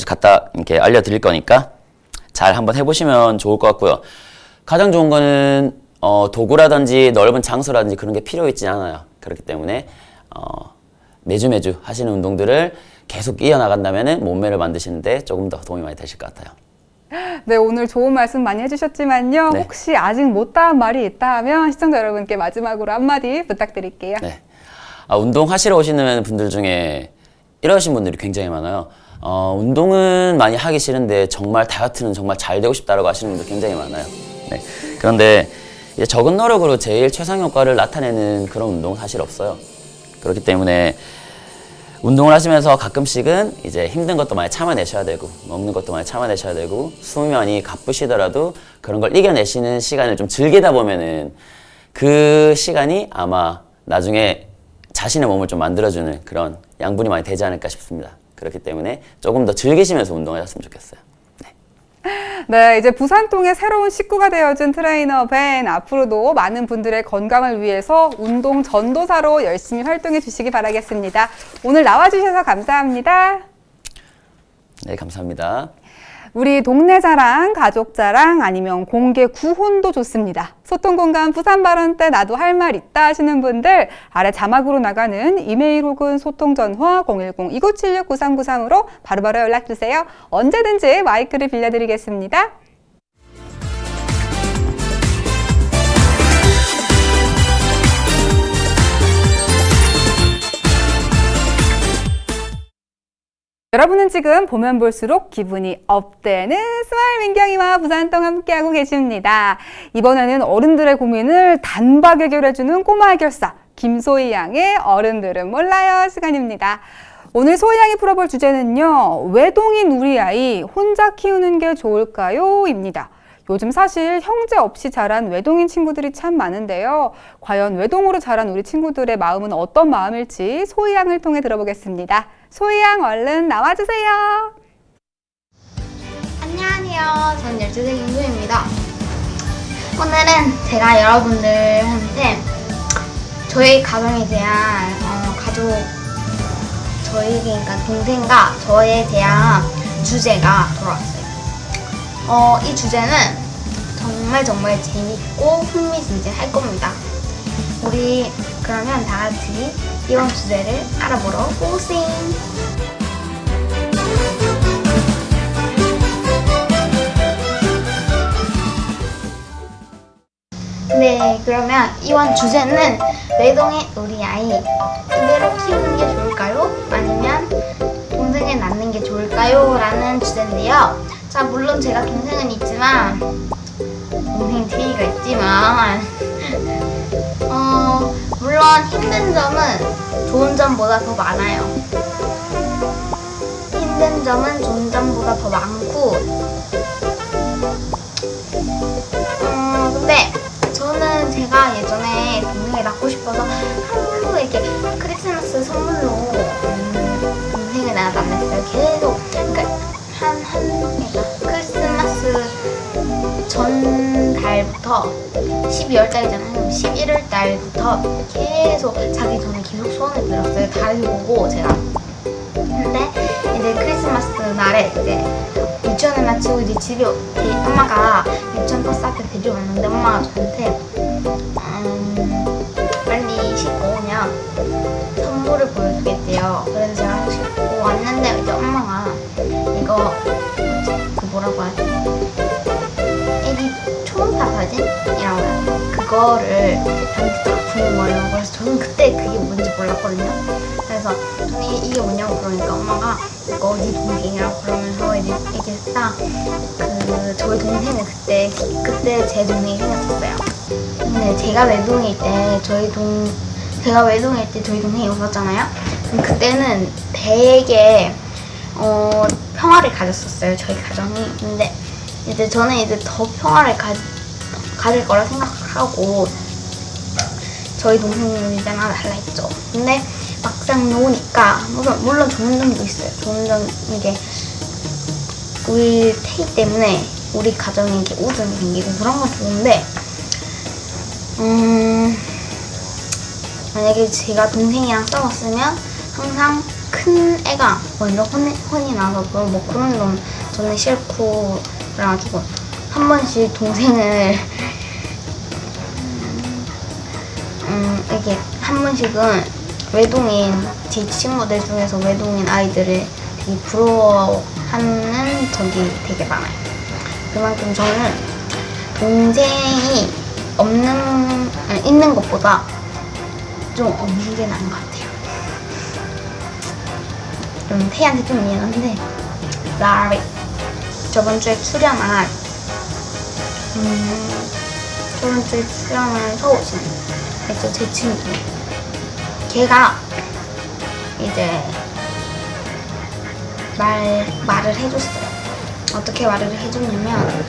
갖다 이렇게 알려드릴 거니까 잘 한번 해보시면 좋을 것 같고요. 가장 좋은 거는 도구라든지 넓은 장소라든지 그런 게 필요 있지 않아요. 그렇기 때문에 매주 하시는 운동들을 계속 이어나간다면 몸매를 만드시는데 조금 더 도움이 많이 되실 것 같아요. 네, 오늘 좋은 말씀 많이 해주셨지만요. 네. 혹시 아직 못다한 말이 있다 하면 시청자 여러분께 마지막으로 한마디 부탁드릴게요. 네. 운동하시러 오시는 분들 중에 이러신 분들이 굉장히 많아요. 운동은 많이 하기 싫은데 정말 다이어트는 정말 잘 되고 싶다라고 하시는 분들 굉장히 많아요. 네. 그런데 이제 적은 노력으로 제일 최상 효과를 나타내는 그런 운동은 사실 없어요. 그렇기 때문에 운동을 하시면서 가끔씩은 이제 힘든 것도 많이 참아내셔야 되고 먹는 것도 많이 참아내셔야 되고 숨이 많이 가쁘시더라도 그런 걸 이겨내시는 시간을 좀 즐기다 보면은 그 시간이 아마 나중에 자신의 몸을 좀 만들어주는 그런 양분이 많이 되지 않을까 싶습니다. 그렇기 때문에 조금 더 즐기시면서 운동하셨으면 좋겠어요. 네, 이제 부산동의 새로운 식구가 되어준 트레이너 벤, 앞으로도 많은 분들의 건강을 위해서 운동 전도사로 열심히 활동해 주시기 바라겠습니다. 오늘 나와주셔서 감사합니다. 네, 감사합니다. 우리 동네 자랑, 가족 자랑, 아니면 공개 구혼도 좋습니다. 소통 공간 부산 발언 때 나도 할 말 있다 하시는 분들 아래 자막으로 나가는 이메일 혹은 소통 전화 010-2976-9393으로 바로바로 연락주세요. 언제든지 마이크를 빌려드리겠습니다. 여러분은 지금 보면 볼수록 기분이 업되는 스마일 민경이와 부산동 함께하고 계십니다. 이번에는 어른들의 고민을 단박에 해결해주는 꼬마 해결사 김소희 양의 어른들은 몰라요 시간입니다. 오늘 소희 양이 풀어볼 주제는요. 외동인 우리 아이 혼자 키우는 게 좋을까요? 입니다. 요즘 사실 형제 없이 자란 외동인 친구들이 참 많은데요. 과연 외동으로 자란 우리 친구들의 마음은 어떤 마음일지 소희 양을 통해 들어보겠습니다. 소희 양 얼른 나와주세요. 안녕하세요. 전 12살 김소희입니다. 오늘은 제가 여러분들한테 저희 가정에 대한 그러니까 동생과 저에 대한 주제가 돌아왔어요. 이 주제는 정말 재밌고 흥미진진할 겁니다. 우리 그러면 다 같이 이번 주제를 알아보러 오세요. 네, 그러면 이번 주제는 외동의 우리 아이 이대로 키우는 게 좋을까요? 아니면 동생을 낳는 게 좋을까요? 라는 주제인데요. 자, 물론 제가 동생은 있지만 동생 제이가 있지만 물론 힘든 점은 좋은 점보다 더 많아요. 힘든 점은 좋은 점보다 더 많고 근데 저는 제가 예전에 동생을 낳고 싶어서 하루 이렇게 크리스마스 선물로 동생을 낳았어요. 계속 그러니까 그러니까 크리스마스 전 달부터 12월 달이잖아요. 11월 달부터 계속 자기 전에 계속 소원을 빌었어요. 다른 보고 제가. 근데 이제 크리스마스 날에 이제 유치원을 마치고 이제 집에 엄마가 유치원 버스 앞에 데리러 왔는데 엄마가 저한테 빨리 씻고 오면 선물을 보여주겠대요. 그래서 제가 씻고 왔는데 이제 엄마가 이거 뭐라고 하지? 애기 초음파 사진이라고 해요. 그거를 저한테 딱 주는 거예요. 그래서 저는 그때 그게 뭔지 몰랐거든요. 그래서 저는 이게 뭐냐고 그러니까 엄마가 이거 네 동생이라고 그러면서 이제 얘기했다. 저희 동생은 그때 제 동생이 생겼었어요. 근데 제가 외동일 때 저희 동생이 없었잖아요. 그때는 되게 평화를 가졌었어요. 저희 가정이. 근데 이제 저는 이제 더 평화를 가질 거라 생각하고 저희 동생은 이제 하나 달라 했죠. 근데 막상 놓으니까 물론 좋은 점도 있어요. 좋은 점 이게 우리 태희 때문에 우리 가정에 이렇게 웃음이 생기고 그런 건 좋은데 만약에 제가 동생이랑 싸웠으면 항상 큰 애가 먼저 혼이 나서 뭐 그런 건 저는 싫고 그래가지고 한 번씩 동생을 이게 한 번씩은 외동인 제 친구들 중에서 외동인 아이들을 되게 부러워하는 적이 되게 많아요. 그만큼 저는 동생이 있는 것보다 좀 없는 게 나은 것 같아요. 좀 태희한테 좀 미안한데 라리 저번 주에 출연한 서우진 있죠, 제 친구. 걔가 이제 말을 해줬어요. 어떻게 말을 해줬냐면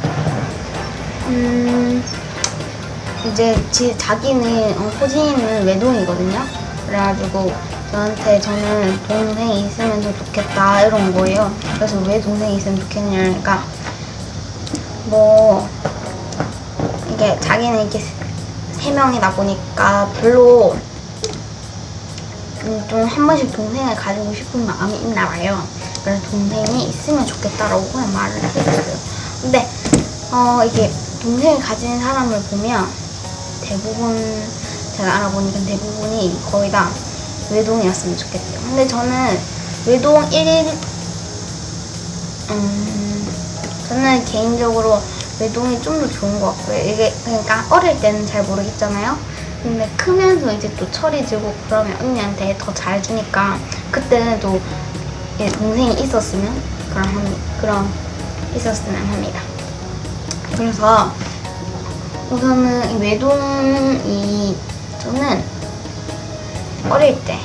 이제 자기는 호진이는 외동이거든요. 그래가지고 저는 동생이 있으면 더 좋겠다 이런 거예요. 그래서 왜 동생이 있으면 좋겠냐니까 뭐 이게 자기는 이렇게 3명이다 보니까 별로 좀 한 번씩 동생을 가지고 싶은 마음이 있나 봐요. 그래서 동생이 있으면 좋겠다라고 그냥 말을 해줬어요. 근데 이게 동생을 가진 사람을 보면 대부분 제가 알아보니까 대부분이 거의 다 외동이었으면 좋겠대요. 근데 저는 외동 1일 저는 개인적으로 외동이 좀 더 좋은 것 같고요. 이게 그러니까 어릴 때는 잘 모르겠잖아요. 근데 크면서 이제 또 철이 들고 그러면 언니한테 더 잘해주니까 그때는 또 동생이 있었으면 있었으면 합니다. 그래서 우선은 이 외동이 저는 어릴 때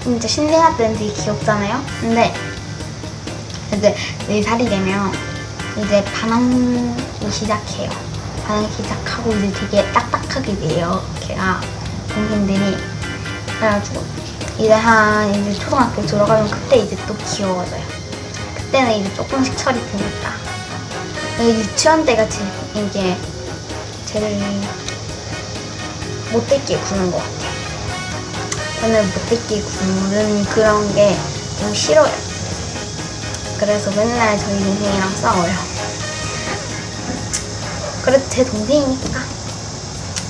진짜 신생아 때는 되게 귀엽잖아요. 근데 이제 4살이 되면 이제 반항이 시작해요. 반항이 시작하고 이제 되게 딱딱하게 돼요. 걔가 동생들이. 그래가지고 이제 초등학교 들어가면 그때 이제 또 귀여워져요. 그때는 이제 조금씩 철이 드니까. 유치원 때가 이게 제일 못되게 구는 것 같아요. 저는 못되게 구는 그런 게 좀 싫어요. 그래서 맨날 저희 동생이랑 싸워요. 그래도 제 동생이니까,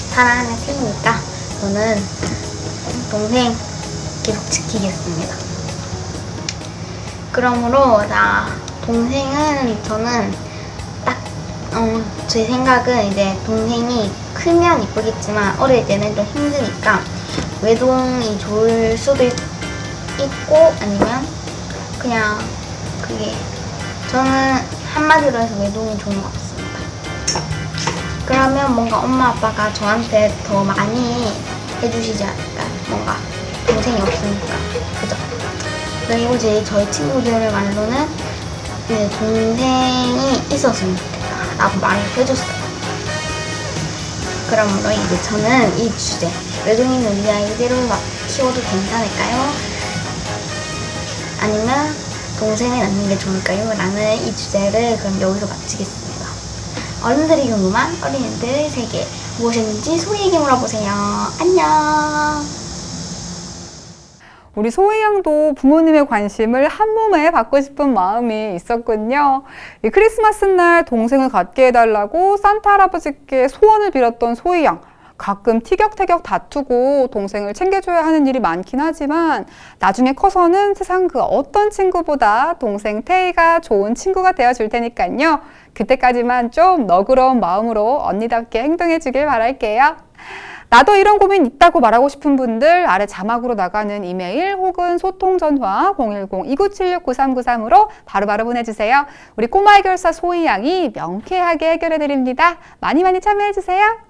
사랑하는 팀이니까 저는 동생 계속 지키겠습니다. 그러므로 동생은 저는 제 생각은 이제 동생이 크면 이쁘겠지만 어릴 때는 좀 힘드니까 외동이 좋을 수도 있고 아니면 그냥 그게 저는 한마디로 해서 외동이 좋은 것 같습니다. 그러면 뭔가 엄마 아빠가 저한테 더 많이 해주시지 않을까. 뭔가 동생이 없으니까. 그죠? 그리고 저희 친구들 말로는 동생이 있었으면 좋겠다 라고 말을 해줬어요. 그러므로 이제 저는 이 주제 외동이는 우리 아이대로 키워도 괜찮을까요? 아니면 동생을 낳는 게 좋을까요? 라는 이 주제를 그럼 여기서 마치겠습니다. 어른들이 궁금한 어린이들 세계 무엇이었는지 소희에게 물어보세요. 안녕. 우리 소희 양도 부모님의 관심을 한 몸에 받고 싶은 마음이 있었군요. 이 크리스마스 날 동생을 갖게 해달라고 산타 할아버지께 소원을 빌었던 소희 양. 가끔 티격태격 다투고 동생을 챙겨줘야 하는 일이 많긴 하지만 나중에 커서는 세상 그 어떤 친구보다 동생 태희가 좋은 친구가 되어줄 테니까요. 그때까지만 좀 너그러운 마음으로 언니답게 행동해 주길 바랄게요. 나도 이런 고민 있다고 말하고 싶은 분들 아래 자막으로 나가는 이메일 혹은 소통전화 010-2976-9393으로 바로바로 보내주세요. 우리 꼬마 해결사 소희 양이 명쾌하게 해결해드립니다. 많이 많이 참여해주세요.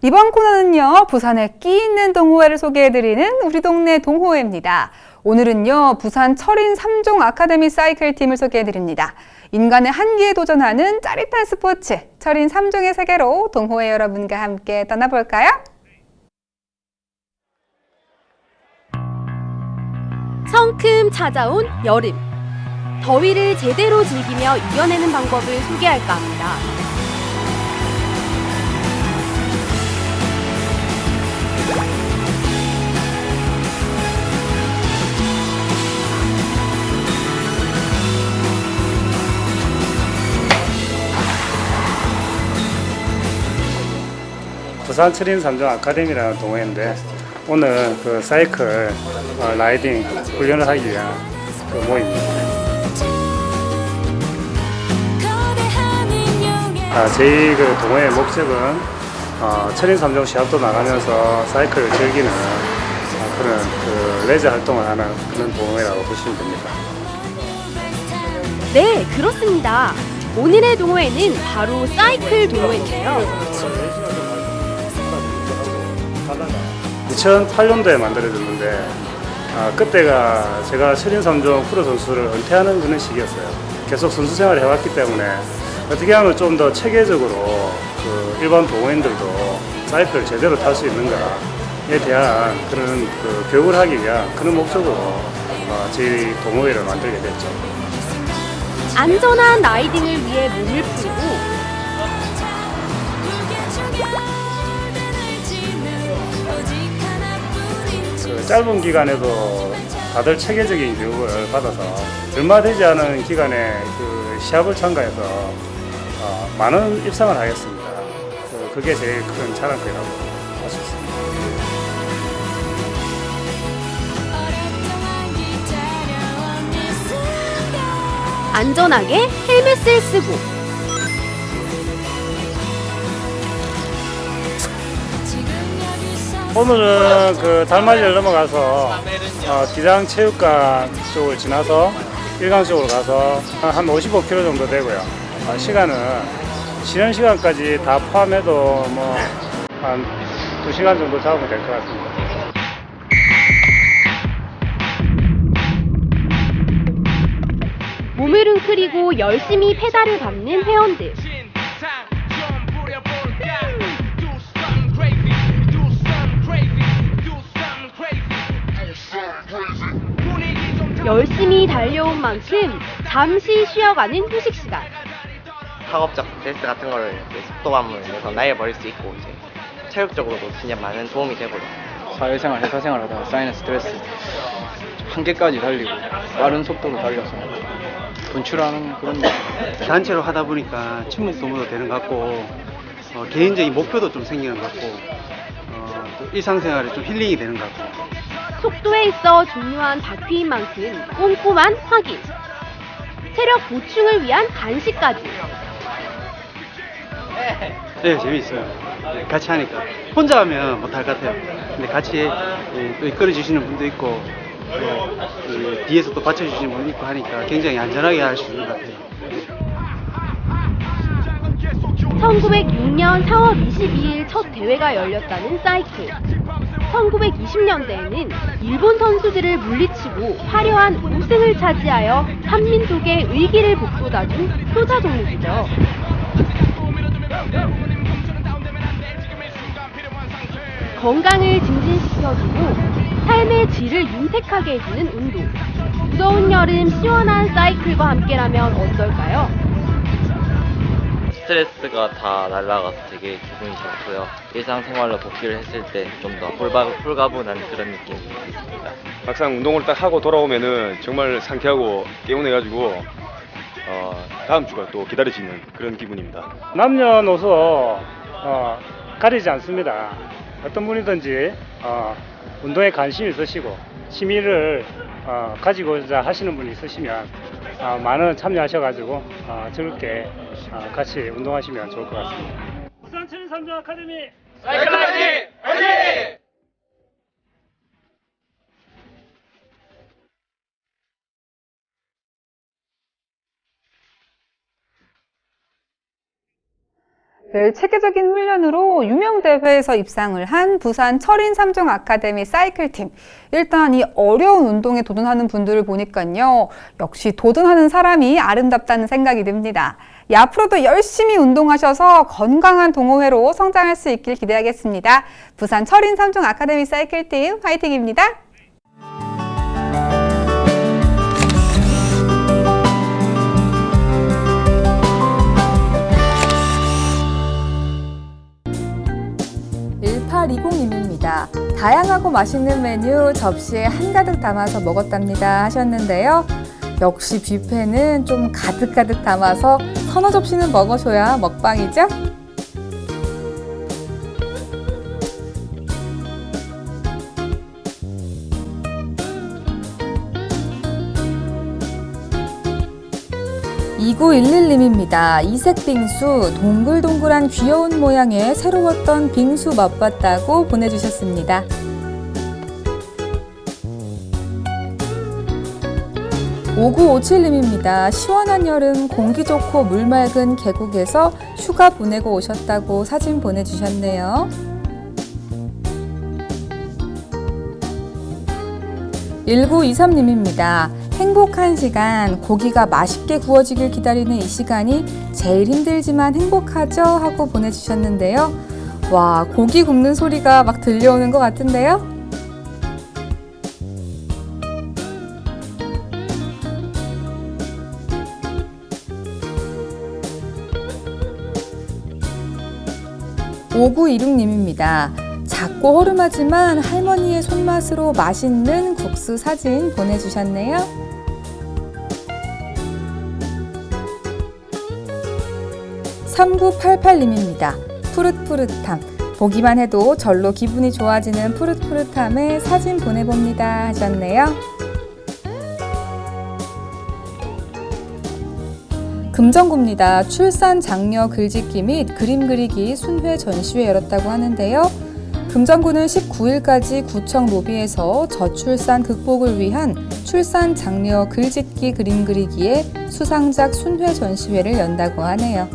이번 코너는요, 부산의 끼 있는 동호회를 소개해드리는 우리 동네 동호회입니다. 오늘은요, 부산 철인 3종 아카데미 사이클 팀을 소개해드립니다. 인간의 한계에 도전하는 짜릿한 스포츠, 철인 3종의 세계로 동호회 여러분과 함께 떠나볼까요? 성큼 찾아온 여름. 더위를 제대로 즐기며 이겨내는 방법을 소개할까 합니다. 부산 철인 3종 아카데미라는 동호회인데 오늘 그 사이클 라이딩 훈련을 하기 위한 그 모임입니다. 저희 그 동호회의 목적은 철인 3종 시합도 나가면서 사이클을 즐기는 그런 그 레저 활동을 하는 그런 동호회라고 보시면 됩니다. 네, 그렇습니다. 오늘의 동호회는 바로 사이클 동호회인데요. 2008년도에 만들어졌는데 그때가 제가 철인 3종 프로 선수를 은퇴하는 그런 시기였어요. 계속 선수 생활을 해왔기 때문에 어떻게 하면 좀 더 체계적으로 그 일반 동호인들도 사이클을 제대로 탈 수 있는가에 대한 그런 그 교육을 하기 위한 그런 목적으로 저희 동호회를 만들게 됐죠. 안전한 라이딩을 위해 몸을 풀고 그 짧은 기간에도 다들 체계적인 교육을 받아서 얼마 되지 않은 기간에 그 시합을 참가해서 많은 입상을 하였습니다. 그게 제일 큰 자랑거리라고 할 수 있습니다. 안전하게 헬멧을 쓰고 오늘은 그 달맞이를 넘어가서 기장체육관 쪽을 지나서 일강 쪽으로 가서 한 55km 정도 되고요. 시간은 쉬는 시간까지 다 포함해도 뭐 한 2시간 정도 잡으면 될 것 같습니다. 몸을 웅크리고 열심히 페달을 밟는 회원들. 열심히 달려온 만큼 잠시 쉬어가는 휴식 시간. 학업적 스트레스 같은 거를 속도감을 내서 날려버릴 수 있고 이제 체력적으로도 진짜 많은 도움이 되고요. 사회생활, 회사생활 하다가 쌓이는 스트레스 한계까지 달리고 빠른 속도로 달려서 분출하는 그런 단체로 하다 보니까 친목 도모도 되는 것 같고 개인적인 목표도 좀 생기는 것 같고 또 일상생활에 좀 힐링이 되는 것 같고 속도에 있어 중요한 바퀴인 만큼 꼼꼼한 확인. 체력 보충을 위한 간식까지. 네, 재미있어요. 같이 하니까 혼자 하면 못할 것 같아요. 근데 같이 또 이끌어 주시는 분도 있고 또 뒤에서 또 받쳐주시는 분도 있고 하니까 굉장히 안전하게 할 수 있는 것 같아요. 1906년 4월 22일 첫 대회가 열렸다는 사이클. 1920년대에는 일본 선수들을 물리치고 화려한 우승을 차지하여 한민족의 의기를 북돋아준 효자 종목이죠. 건강을 증진시켜주고 삶의 질을 윤택하게 해주는 운동. 무더운 여름 시원한 사이클과 함께라면 어떨까요? 스트레스가 다 날아가서 되게 기분이 좋고요. 일상생활로 복귀를 했을 때 좀 더 홀가분한 그런 느낌이 있습니다. 막상 운동을 딱 하고 돌아오면은 정말 상쾌하고 개운해가지고 다음 주가 또 기다려지는 그런 기분입니다. 남녀노소 가리지 않습니다. 어떤 분이든지 운동에 관심이 있으시고 취미를 가지고자 하시는 분이 있으시면 많은 참여하셔가지고 즐겁게 같이 운동하시면 좋을 것 같습니다. 부산 철인 3종 아카데미 사이클 라이딩 화이팅! 늘 체계적인 훈련으로 유명 대회에서 입상을 한 부산 철인 3종 아카데미 사이클팀. 일단 이 어려운 운동에 도전하는 분들을 보니까요. 역시 도전하는 사람이 아름답다는 생각이 듭니다. 앞으로도 열심히 운동하셔서 건강한 동호회로 성장할 수 있길 기대하겠습니다. 부산 철인 3종 아카데미 사이클팀 화이팅입니다. 님입니다. 다양하고 맛있는 메뉴 접시에 한가득 담아서 먹었답니다 하셨는데요. 역시 뷔페는 좀 가득가득 담아서 서너 접시는 먹어줘야 먹방이죠? 2911님입니다. 이색 빙수, 동글동글한 귀여운 모양의 새로웠던 빙수 맛봤다고 보내주셨습니다. 5957님입니다. 시원한 여름, 공기 좋고 물 맑은 계곡에서 휴가 보내고 오셨다고 사진 보내주셨네요. 1923님입니다. 행복한 시간, 고기가 맛있게 구워지길 기다리는 이 시간이 제일 힘들지만 행복하죠? 하고 보내주셨는데요. 와, 고기 굽는 소리가 막 들려오는 것 같은데요? (5926님입니다) 작고 허름하지만 할머니의 손맛으로 맛있는 국수 사진 보내주셨네요. 3988님입니다. 푸릇푸릇함, 보기만 해도 절로 기분이 좋아지는 푸릇푸릇함에 사진 보내봅니다 하셨네요. 금정구입니다. 출산 장려 글짓기 및 그림 그리기 순회 전시회 열었다고 하는데요. 금정구는 19일까지 구청 로비에서 저출산 극복을 위한 출산 장려 글짓기 그림 그리기의 수상작 순회 전시회를 연다고 하네요.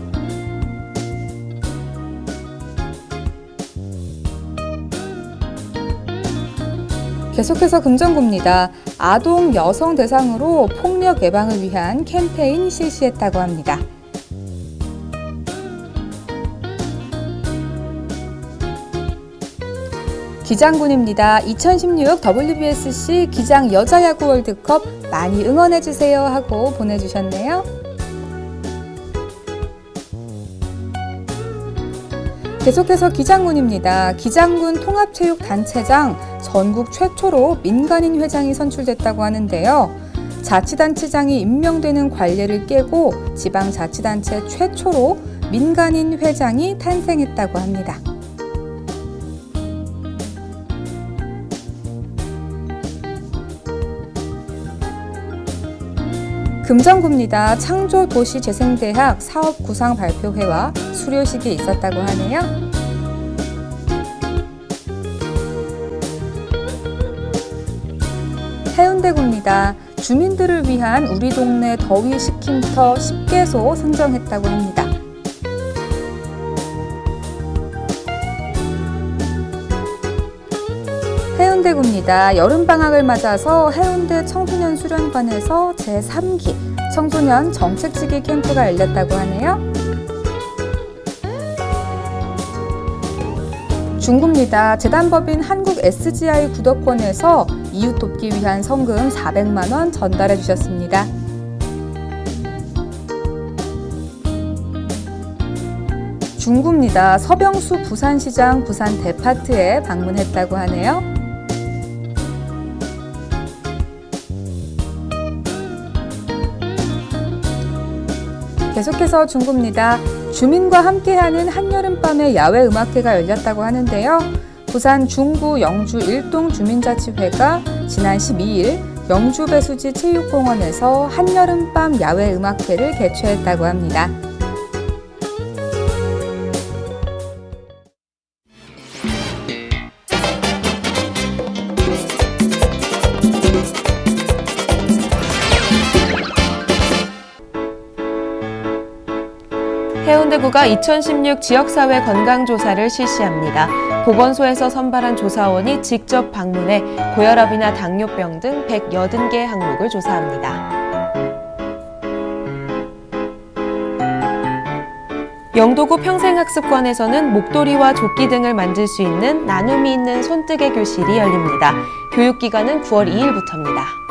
계속해서 금정구입니다. 아동 여성 대상으로 폭력 예방을 위한 캠페인 실시했다고 합니다. 기장군입니다. 2016 WBSC 기장 여자야구 월드컵 많이 응원해주세요 하고 보내주셨네요. 계속해서 기장군입니다. 기장군 통합체육단체장 전국 최초로 민간인 회장이 선출됐다고 하는데요. 자치단체장이 임명되는 관례를 깨고 지방자치단체 최초로 민간인 회장이 탄생했다고 합니다. 금정구입니다. 창조도시재생대학 사업구상 발표회와 수료식이 있었다고 하네요. 해운대구입니다. 주민들을 위한 우리 동네 더위 식힘터 10개소 선정했다고 합니다. 해운대구입니다. 여름방학을 맞아서 해운대 청소년 수련관에서 제3기 청소년 정책지기 캠프가 열렸다고 하네요. 중구입니다. 재단법인 한국 SGI 구독권에서 이웃 돕기 위한 성금 400만 원 전달해 주셨습니다. 중구입니다. 서병수 부산시장 부산 데파트에 방문했다고 하네요. 계속해서 중구입니다. 주민과 함께하는 한여름밤의 야외음악회가 열렸다고 하는데요. 부산 중구 영주 일동 주민자치회가 지난 12일 영주 배수지 체육공원에서 한여름밤 야외음악회를 개최했다고 합니다. 해운대구가 2016 지역사회 건강조사를 실시합니다. 보건소에서 선발한 조사원이 직접 방문해 고혈압이나 당뇨병 등 180개 항목을 조사합니다. 영도구 평생학습관에서는 목도리와 조끼 등을 만들 수 있는 나눔이 있는 손뜨개 교실이 열립니다. 교육기간은 9월 2일부터입니다.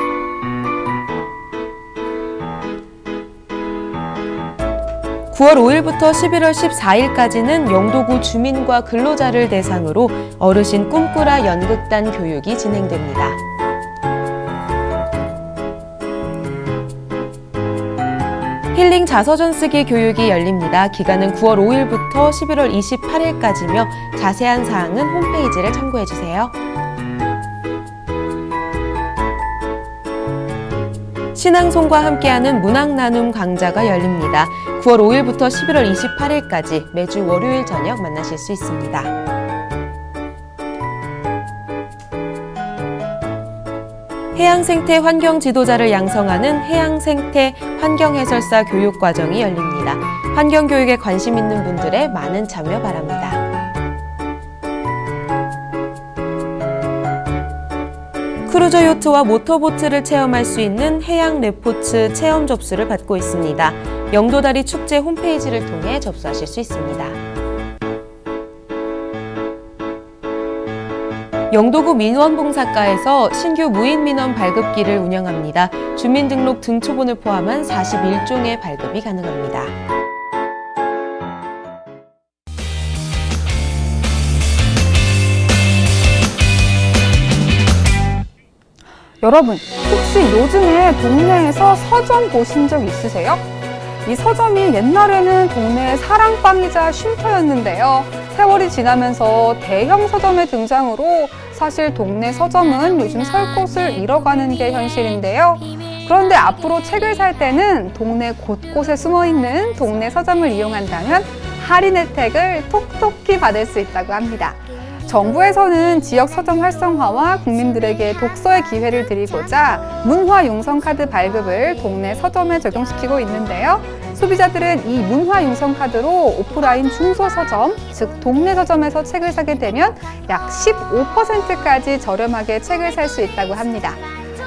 (9월 5일부터 11월 14일까지는) 영도구 주민과 근로자를 대상으로 어르신 꿈꾸라 연극단 교육이 진행됩니다. 힐링 자서전 쓰기 교육이 열립니다. 기간은 9월 5일부터 11월 28일까지며 자세한 사항은 홈페이지를 참고해주세요. 신앙송과 함께하는 문학 나눔 강좌가 열립니다. 9월 5일부터 11월 28일까지 매주 월요일 저녁 만나실 수 있습니다. 해양생태 환경 지도자를 양성하는 해양생태 환경해설사 교육과정이 열립니다. 환경교육에 관심 있는 분들의 많은 참여 바랍니다. 크루저 요트와 모터보트를 체험할 수 있는 해양 레포츠 체험 접수를 받고 있습니다. 영도다리 축제 홈페이지를 통해 접수하실 수 있습니다. 영도구 민원봉사과에서 신규 무인민원 발급기를 운영합니다. 주민등록 등초본을 포함한 41종의 발급이 가능합니다. 여러분, 혹시 요즘에 동네에서 서점 보신 적 있으세요? 이 서점이 옛날에는 동네의 사랑방이자 쉼터였는데요. 세월이 지나면서 대형 서점의 등장으로 사실 동네 서점은 요즘 설 곳을 잃어가는 게 현실인데요. 그런데 앞으로 책을 살 때는 동네 곳곳에 숨어있는 동네 서점을 이용한다면 할인 혜택을 톡톡히 받을 수 있다고 합니다. 정부에서는 지역 서점 활성화와 국민들에게 독서의 기회를 드리고자 문화융성카드 발급을 동네 서점에 적용시키고 있는데요. 소비자들은 이 문화융성카드로 오프라인 중소서점, 즉 동네 서점에서 책을 사게 되면 약 15%까지 저렴하게 책을 살 수 있다고 합니다.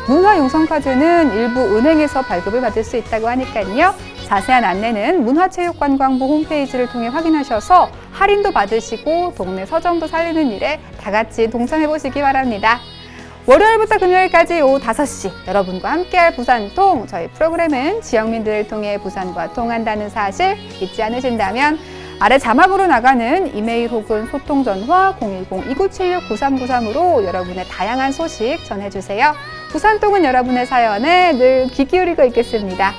문화융성카드는 일부 은행에서 발급을 받을 수 있다고 하니까요. 자세한 안내는 문화체육관광부 홈페이지를 통해 확인하셔서 할인도 받으시고 동네 서점도 살리는 일에 다 같이 동참해 보시기 바랍니다. 월요일부터 금요일까지 오후 5시 여러분과 함께할 부산통, 저희 프로그램은 지역민들을 통해 부산과 통한다는 사실 잊지 않으신다면 아래 자막으로 나가는 이메일 혹은 소통전화 010-2976-9393으로 여러분의 다양한 소식 전해주세요. 부산통은 여러분의 사연에 늘 귀 기울이고 있겠습니다.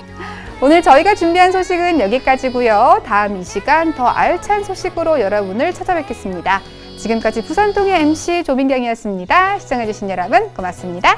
오늘 저희가 준비한 소식은 여기까지고요. 다음 이 시간 더 알찬 소식으로 여러분을 찾아뵙겠습니다. 지금까지 부산통의 MC 조민경이었습니다. 시청해주신 여러분 고맙습니다.